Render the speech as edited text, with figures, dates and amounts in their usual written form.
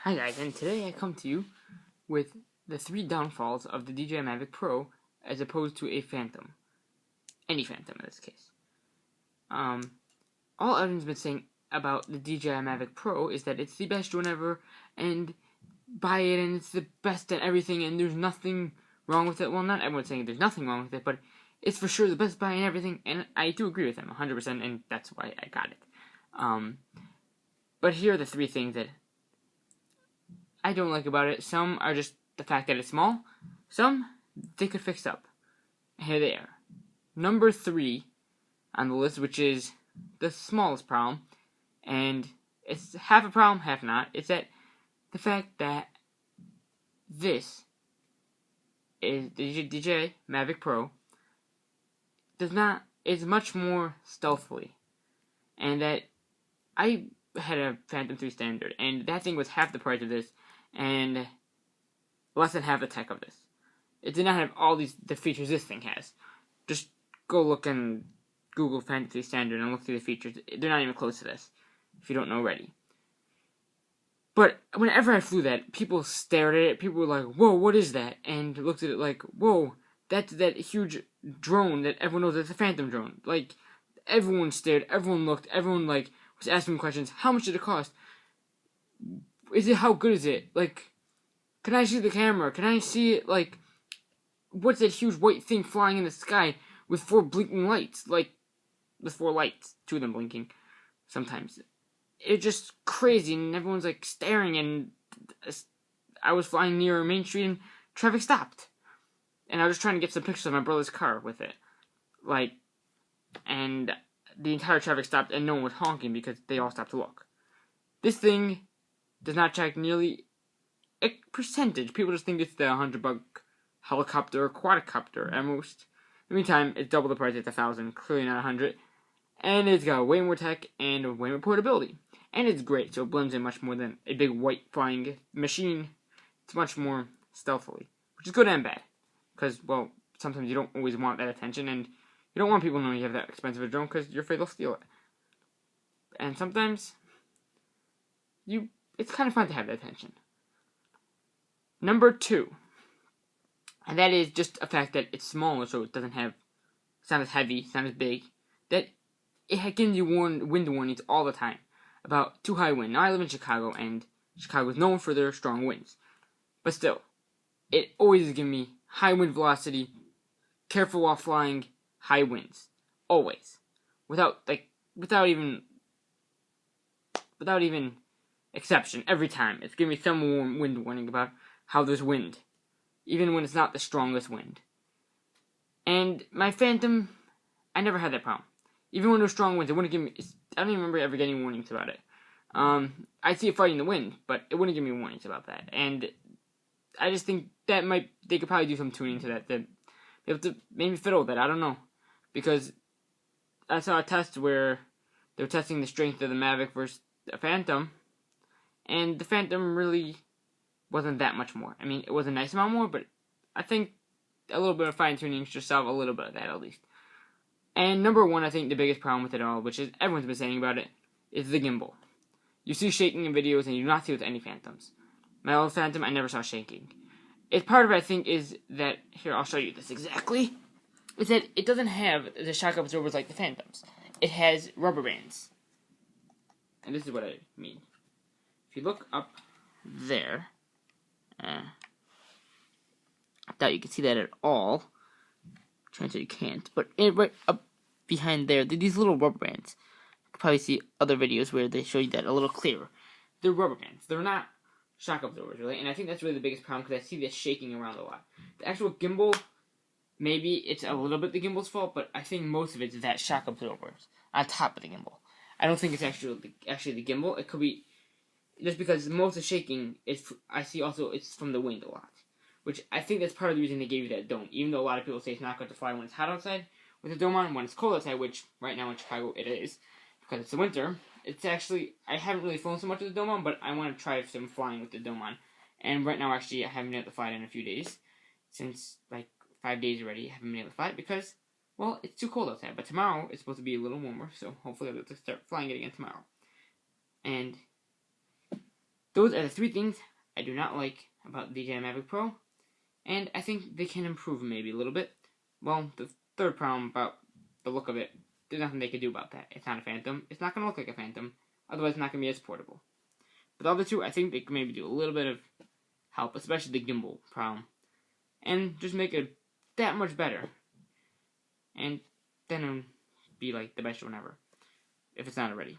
Hi guys, and today I come to you with the 3 downfalls of the DJI Mavic Pro as opposed to a Phantom. Any Phantom in this case. All everyone's been saying about the DJI Mavic Pro is that it's the best drone ever, and buy it and it's the best at everything and there's nothing wrong with it. Well, not everyone's saying there's nothing wrong with it, but it's for sure the best buy and everything, and I do agree with them 100%, and that's why I got it. But here are the 3 things that I don't like about it. Some are just the fact that it's small. Some they could fix up. Here they are. Number 3 on the list, which is the smallest problem, and it's half a problem, half not. It's that the fact that this is the DJI Mavic Pro is much more stealthily, and that I had a Phantom 3 standard, and that thing was half the price of this, and less than half the tech of this. It did not have all the features this thing has. Just go look and Google Phantom 3 standard and look through the features. They're not even close to this, if you don't know already. But whenever I flew that, people stared at it. People were like, "Whoa, what is that?" And looked at it like, "Whoa, that's that huge drone that everyone knows it's a Phantom drone." Like, everyone stared, everyone looked, everyone was asking questions. How much did it cost? How good is it? Like, can I see the camera? Can I see it? Like, what's that huge white thing flying in the sky with 4 blinking lights? Like, with 4 lights, 2 of them blinking sometimes. It's just crazy, and everyone's staring, and I was flying near Main Street and traffic stopped. And I was just trying to get some pictures of my brother's car with it. And the entire traffic stopped and no one was honking because they all stopped to look. This thing does not check nearly a percentage. People just think it's the $100 helicopter or quadcopter at most. In the meantime, it's double the price. It's $1,000, clearly not $100. And it's got way more tech and way more portability. And it's great, so it blends in much more than a big white flying machine. It's much more stealthily, which is good and bad. Because, well, sometimes you don't always want that attention, and you don't want people knowing you have that expensive a drone because you're afraid they'll steal it. And sometimes, it's kind of fun to have that attention. Number 2, and that is just a fact that it's smaller, so it's not as heavy, it's not as big, that it gives you wind warnings all the time about too high wind. Now, I live in Chicago, and Chicago is known for their strong winds. But still, it always is giving me high wind velocity, careful while flying, high winds. Always. Without even exception. Every time. It's giving me some wind warning about how there's wind. Even when it's not the strongest wind. And my Phantom, I never had that problem. Even when there was strong winds, it wouldn't give me... I don't even remember ever getting warnings about it. I'd see it fighting the wind, but it wouldn't give me warnings about that. And I just think they could probably do some tuning to that. They have to maybe fiddle with that. I don't know. Because I saw a test where they were testing the strength of the Mavic versus the Phantom, and the Phantom really wasn't that much more. I mean, it was a nice amount more, but I think a little bit of fine-tuning should solve a little bit of that, at least. And number 1, I think the biggest problem with it all, which is everyone's been saying about it, is the gimbal. You see shaking in videos, and you do not see it with any Phantoms. My old Phantom, I never saw shaking. It's part of it, I think, is that... Here, I'll show you this exactly. Is that it doesn't have the shock absorbers like the Phantoms. It has rubber bands. And this is what I mean. If you look up there... I doubt you can see that at all. Chances you can't. But right up behind there, these little rubber bands. You can probably see other videos where they show you that a little clearer. They're rubber bands. They're not shock absorbers, really. And I think that's really the biggest problem because I see this shaking around a lot. The actual gimbal, maybe it's a little bit the gimbal's fault, but I think most of it is that shock absorbers on top of the gimbal. I don't think it's actually the gimbal. It could be just because most of the shaking I see also it's from the wind a lot. Which I think that's part of the reason they gave you that dome. Even though a lot of people say it's not good to fly when it's hot outside with a dome on, when it's cold outside, which right now in Chicago it is, because it's the winter, it's actually, I haven't really flown so much with the dome on, but I want to try some flying with the dome on. And right now, actually, I haven't been able to fly it in a few days. Since, 5 days already, I haven't been able to fly it because, well, it's too cold outside. But tomorrow, it's supposed to be a little warmer, so hopefully I'll be able to start flying it again tomorrow. And Those are the 3 things I do not like about the DJI Mavic Pro, and I think they can improve maybe a little bit. Well, the 3rd problem about the look of it, there's nothing they can do about that. It's not a Phantom. It's not going to look like a Phantom. Otherwise, it's not going to be as portable. But the other 2, I think they can maybe do a little bit of help, especially the gimbal problem, and just make it that much better. And then it'll be like the best one ever, if it's not already.